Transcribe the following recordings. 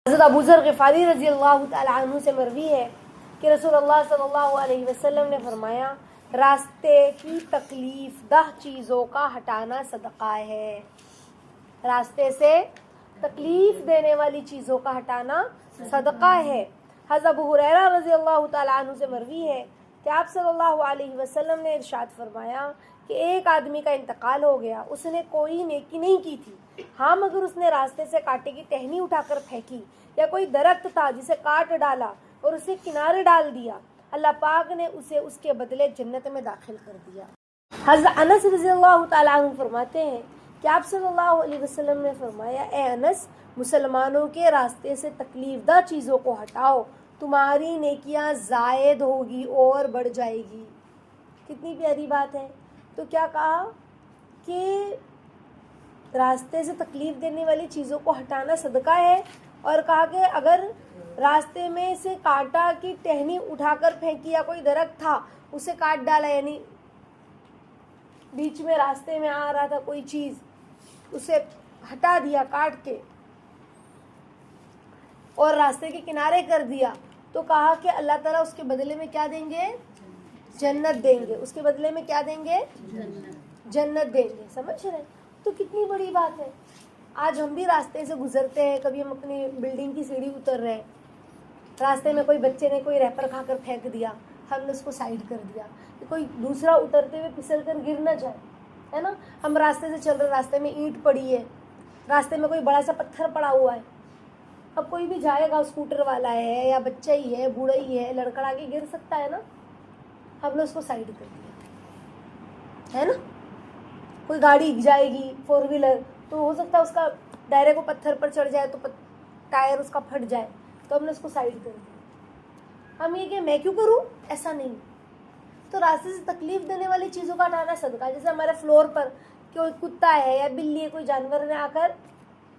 हज़रत अबू ज़र ग़िफ़ारी रज़ी अल्लाह तआला अन्हु से मरवी है कि रसूलुल्लाह सल्लल्लाहु अलैहि वसल्लम ने फरमाया, रास्ते की तकलीफ़ दह चीज़ों का हटाना सदका है। रास्ते से तकलीफ़ देने वाली चीज़ों का हटाना सदका है। हज़रत अबू हुरैरा रज़ी अल्लाह तआला अन्हु से मरवी है कि आप सल्लल्लाहु अलैहि वसल्लम ने इरशाद फरमाया कि एक आदमी का इंतकाल हो गया, उसने कोई नेकी नहीं की थी, हाँ मगर उसने रास्ते से कांटे की टहनी उठाकर फेंकी या कोई दरख्त था जिसे काट डाला और उसे किनारे डाल दिया, अल्लाह पाक ने उसे उसके बदले जन्नत में दाखिल कर दिया। हज़रत अनस रज़ियल्लाहु तआला अन्हु फरमाते हैं कि आप सल्लल्लाहु अलैहि वसल्लम ने फरमाया, ए अनस, मुसलमानों के रास्ते से तकलीफ़दा चीज़ों को हटाओ, तुम्हारी नेकियां ज़ायद होगी और बढ़ जाएगी। कितनी प्यारी बात है। तो क्या कहा कि रास्ते से तकलीफ़ देने वाली चीज़ों को हटाना सदका है, और कहा कि अगर रास्ते में से कांटा की टहनी उठाकर फेंकी या कोई दरख्त था उसे काट डाला, यानी बीच में रास्ते में आ रहा था कोई चीज़, उसे हटा दिया काट के और रास्ते के किनारे कर दिया, तो कहा कि अल्लाह ताला उसके बदले में क्या देंगे? जन्नत देंगे। उसके बदले में क्या देंगे? जन्नत देंगे। समझ रहे? तो कितनी बड़ी बात है। आज हम भी रास्ते से गुजरते हैं, कभी हम अपनी बिल्डिंग की सीढ़ी उतर रहे हैं, रास्ते में कोई बच्चे ने कोई रैपर खाकर फेंक दिया, हमने उसको साइड कर दिया कि कोई दूसरा उतरते हुए फिसल कर गिर ना जाए, है ना। हम रास्ते से चल रहे, रास्ते में ईंट पड़ी है, रास्ते में कोई बड़ा सा पत्थर पड़ा हुआ है, अब कोई भी जाएगा, स्कूटर वाला है या बच्चा ही है, बूढ़ा ही है, लड़खड़ा के गिर सकता है ना, हमने उसको साइड कर दिया, है ना। कोई गाड़ी जाएगी फोर व्हीलर, तो हो सकता है उसका डायरेक्ट को पत्थर पर चढ़ जाए तो टायर उसका फट जाए, तो हमने उसको साइड कर दिया। हम ये कि मैं क्यों करूं, ऐसा नहीं। तो रास्ते से तकलीफ देने वाली चीज़ों का हटाना सदका। जैसे हमारे फ्लोर पर कोई कुत्ता है या बिल्ली है, कोई जानवर ने आकर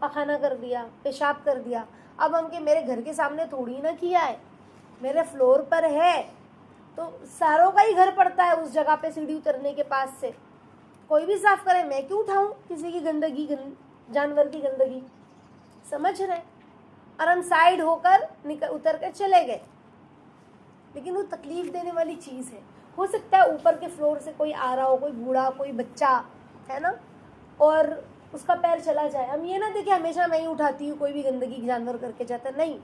पखाना कर दिया, पेशाब कर दिया, अब हम के मेरे घर के सामने थोड़ी ना किया है, मेरे फ्लोर पर है, तो सारों का ही घर पड़ता है उस जगह पे सीढ़ी उतरने के पास से, कोई भी साफ करे, मैं क्यों उठाऊं किसी की गंदगी, जानवर की गंदगी। समझ रहे? और हम साइड होकर उतर कर चले गए, लेकिन वो तकलीफ देने वाली चीज़ है। हो सकता है ऊपर के फ्लोर से कोई आ रहा हो, कोई बूढ़ा, कोई बच्चा, है ना, और उसका पैर चला जाए। हम ये ना देखें हमेशा मैं ही उठाती हूँ, कोई भी गंदगी जानवर करके जाता है, नहीं,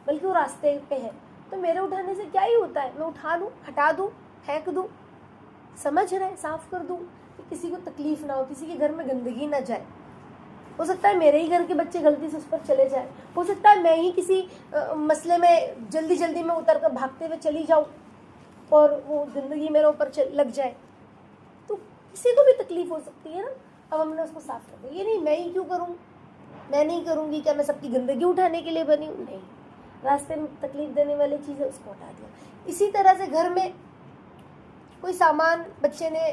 बल्कि वो रास्ते पे है, तो मेरे उठाने से क्या ही होता है, मैं उठा लूँ, हटा दूँ, फेंक दूँ, समझ रहे, साफ कर दूँ कि किसी को तकलीफ ना हो, किसी के घर में गंदगी ना जाए। हो सकता है मेरे ही घर के बच्चे गलती से उस पर चले जाए, हो सकता है मैं ही किसी मसले में जल्दी जल्दी में उतर कर भागते हुए चली जाऊँ और वो गंदगी मेरे ऊपर लग जाए, तो किसी को भी तकलीफ हो सकती है ना। अब हमने उसको साफ कर दिया। ये नहीं मैं ही क्यों करूँ, मैं नहीं करूँगी, क्या मैं सबकी गंदगी उठाने के लिए बनी हूँ? नहीं, रास्ते में तकलीफ देने वाली चीज़ है, उसको हटा दिया। इसी तरह से घर में कोई सामान बच्चे ने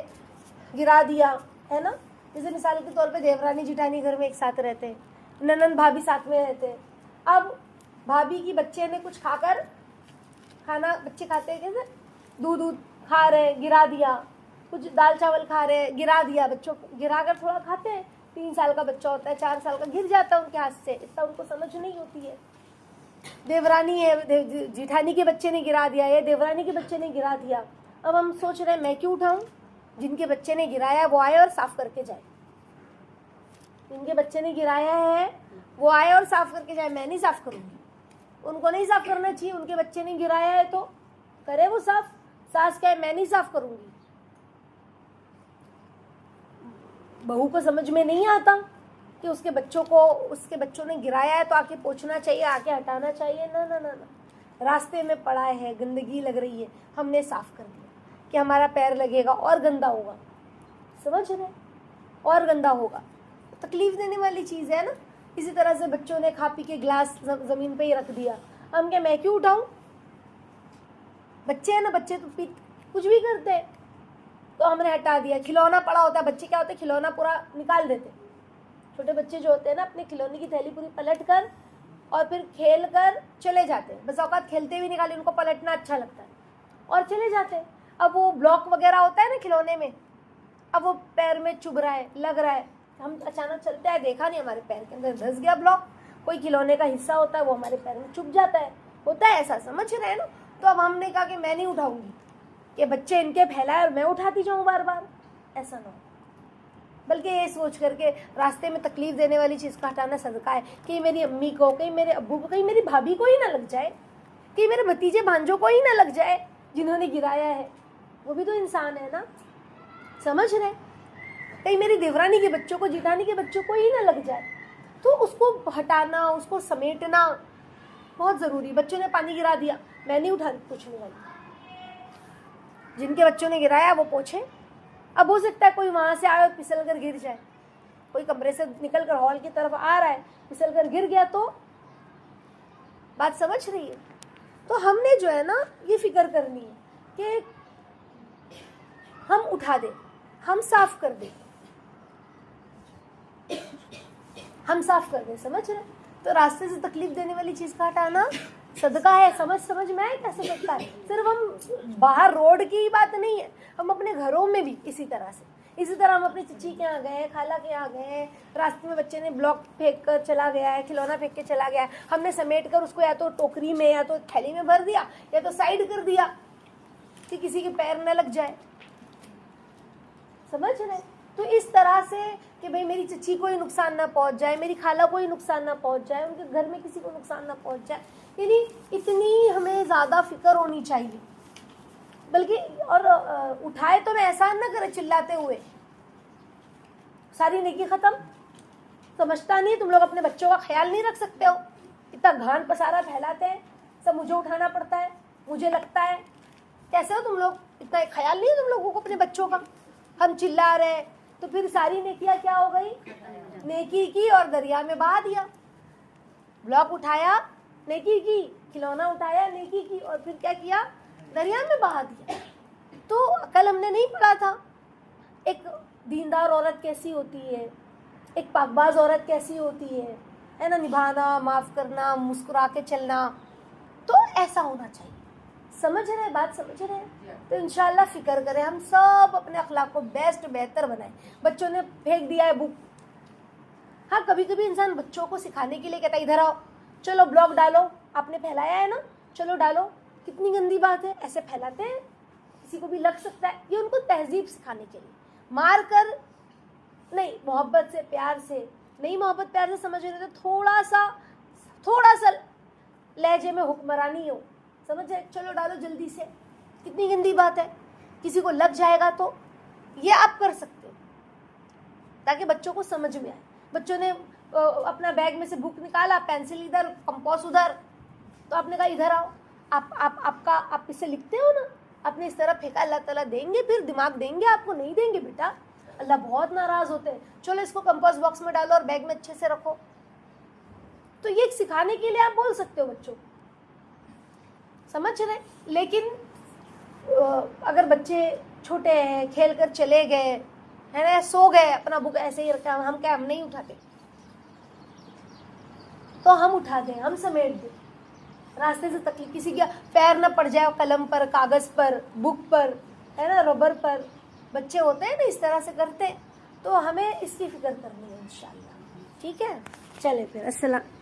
गिरा दिया, है ना, जैसे मिसाल के तौर पे देवरानी जिठानी घर में एक साथ रहते हैं, ननंद भाभी साथ में रहते हैं, अब भाभी की बच्चे ने कुछ खाकर, खाना बच्चे खाते हैं कैसे, दूध खा रहे, गिरा दिया, कुछ दाल चावल खा रहे, गिरा दिया, बच्चों गिरा कर थोड़ा खाते हैं, 3 साल का बच्चा होता है, 4 साल का, गिर जाता है उनके हाथ से, इतना उनको समझ नहीं होती है। देवरानी है, जिठानी के बच्चे ने गिरा दिया, या देवरानी के बच्चे ने गिरा दिया, अब हम सोच रहे हैं मैं क्यों उठाऊं, जिनके बच्चे ने गिराया वो आए और साफ करके जाए, जिनके बच्चे ने गिराया है वो आए और साफ करके जाए, मैं नहीं साफ करूंगी। उनको नहीं साफ करना चाहिए, उनके बच्चे ने गिराया है तो करे वो साफ, सास कहे मैं नहीं साफ करूंगी। बहू को समझ में नहीं आता कि उसके बच्चों ने गिराया है तो आके पोंछना चाहिए, आके हटाना चाहिए, ना ना ना ना। रास्ते में पड़ा है, गंदगी लग रही है, हमने साफ कर दिया कि हमारा पैर लगेगा और गंदा होगा, समझ रहे, और गंदा होगा, तकलीफ देने वाली चीज़ है ना। इसी तरह से बच्चों ने खा पी के गिलास ज़मीन पे ही रख दिया, हम क्या मैं क्यों उठाऊं, बच्चे हैं ना, बच्चे तो कुछ भी करते हैं, तो हमने हटा दिया। खिलौना पड़ा होता है, बच्चे क्या होते हैं खिलौना पूरा निकाल देते, छोटे बच्चे जो होते हैं ना अपने खिलौने की थैली पूरी पलट कर और फिर खेल कर चले जाते हैं, बस औकात खेलते हुए निकाली, उनको पलटना अच्छा लगता है और चले जाते हैं। अब वो ब्लॉक वगैरह होता है ना खिलौने में, अब वो पैर में चुभ रहा है, लग रहा है, हम अचानक चलते हैं, देखा नहीं हमारे पैर के अंदर धंस गया ब्लॉक, कोई खिलौने का हिस्सा होता है वो हमारे पैर में चुभ जाता है, होता है ऐसा, समझ रहे हैं ना। तो अब हमने कहा कि मैं नहीं उठाऊंगी, कि बच्चे इनके फैलाए और मैं उठाती जाऊँ बार बार, ऐसा ना हो। बल्कि ये सोच करके रास्ते में तकलीफ देने वाली चीज़ का हटाना सदका है। कहीं मेरी अम्मी को, कहीं मेरे अब्बू को, कहीं मेरी भाभी को ही ना लग जाए, कहीं मेरे भतीजे भांजों को ही ना लग जाए जिन्होंने गिराया है, वो भी तो इंसान है ना, समझ रहे। कहीं मेरी देवरानी के बच्चों को, जिठानी के बच्चों को ही ना लग जाए, तो उसको हटाना, उसको समेटना बहुत ज़रूरी। बच्चों ने पानी गिरा दिया, मैं नहीं उठा पूछने वाली, जिनके बच्चों ने गिराया वो पूछे। अब हो सकता है कोई वहाँ से आए और फिसल कर गिर जाए, कोई कमरे से निकल कर हॉल की तरफ आ रहा है, फिसल कर गिर गया, तो बात समझ रही है। तो हमने जो है ना ये फिक्र करनी है कि हम उठा दें, हम साफ कर दें, हम साफ कर दें, समझ रहे। तो रास्ते से तकलीफ देने वाली चीज़ का हटाना सदका है। समझ में आए कैसे सदका है। सिर्फ हम बाहर रोड की ही बात नहीं है, हम अपने घरों में भी इसी तरह हम अपनी चची के यहाँ गए, खाला के यहाँ गए, रास्ते में बच्चे ने ब्लॉक फेंक कर चला गया है, खिलौना फेंक के चला गया है, हमने समेट कर उसको या तो टोकरी में या तो थैली में भर दिया या तो साइड कर दिया कि किसी के पैर न लग जाए, समझ रहे। तो इस तरह से कि भाई मेरी चची को ही नुकसान ना पहुंच जाए, मेरी खाला को ही नुकसान ना पहुंच जाए, उनके घर में किसी को नुकसान ना पहुंच जाए, यानी इतनी हमें ज़्यादा फिक्र होनी चाहिए। बल्कि और उठाए तो मैं एहसान ना करे चिल्लाते हुए, सारी नेकी खत्म। समझता नहीं, तुम लोग अपने बच्चों का ख्याल नहीं रख सकते हो, इतना घान पसारा फैलाते हैं, सब मुझे उठाना पड़ता है, मुझे लगता है। कैसे हो तुम लोग, इतना ख्याल नहीं है तुम लोगों को अपने बच्चों का। हम चिल्ला रहे हैं तो फिर सारी नेकियां क्या हो गई, नेकी की और दरिया में बहा दिया। ब्लॉक उठाया, नेकी की, खिलौना उठाया, नेकी की, और फिर क्या किया, दरिया में बहा दिया। तो कल हमने नहीं पढ़ा था एक दीनदार औरत कैसी होती है, एक पाकबाज औरत कैसी होती है ना, निभाना, माफ़ करना, मुस्कुरा के चलना। तो ऐसा होना चाहिए, समझ रहे हैं, बात समझ रहे हैं। तो इंशाल्लाह फ़िक्र करें, हम सब अपने अखलाक को बेस्ट बेहतर बनाएं। बच्चों ने फेंक दिया है बुक, हाँ कभी कभी इंसान बच्चों को सिखाने के लिए कहता है इधर आओ, चलो ब्लॉक डालो, आपने फैलाया है ना, चलो डालो। कितनी गंदी बात है, ऐसे फैलाते हैं, किसी को भी लग सकता है। ये उनको तहजीब सिखाने के लिए, मार कर नहीं, मोहब्बत से, प्यार से नहीं, मोहब्बत प्यार से समझ रहे तो थोड़ा सा लहजे में हुक्मरानी हो, समझ जाए, चलो डालो जल्दी से। कितनी गंदी बात है, किसी को लग जाएगा तो ये आप कर सकते हो ताकि बच्चों को समझ में आए। बच्चों ने अपना बैग में से बुक निकाला, पेंसिल इधर, कंपास उधर, तो आपने कहा इधर आओ, आप इससे लिखते हो ना, आपने इस तरह फेंका, अल्लाह ताला देंगे, फिर दिमाग देंगे आपको, नहीं देंगे बेटा, अल्लाह बहुत नाराज़ होते हैं। चलो इसको कंपास बॉक्स में डालो और बैग में अच्छे से रखो। तो ये सिखाने के लिए आप बोल सकते हो बच्चों, समझ रहे। लेकिन अगर बच्चे छोटे हैं, खेल कर चले गए है ना, सो गए, अपना बुक ऐसे ही रखा, हम नहीं उठाते, तो हम उठा दें, हम समेट दें। रास्ते से तकलीफ, किसी का पैर न पड़ जाए कलम पर, कागज़ पर, बुक पर, है ना, रबर पर, बच्चे होते हैं ना इस तरह से करते हैं। तो हमें इसकी फिक्र करनी है इंशाल्लाह, ठीक है। चले फिर, अस्सलाम।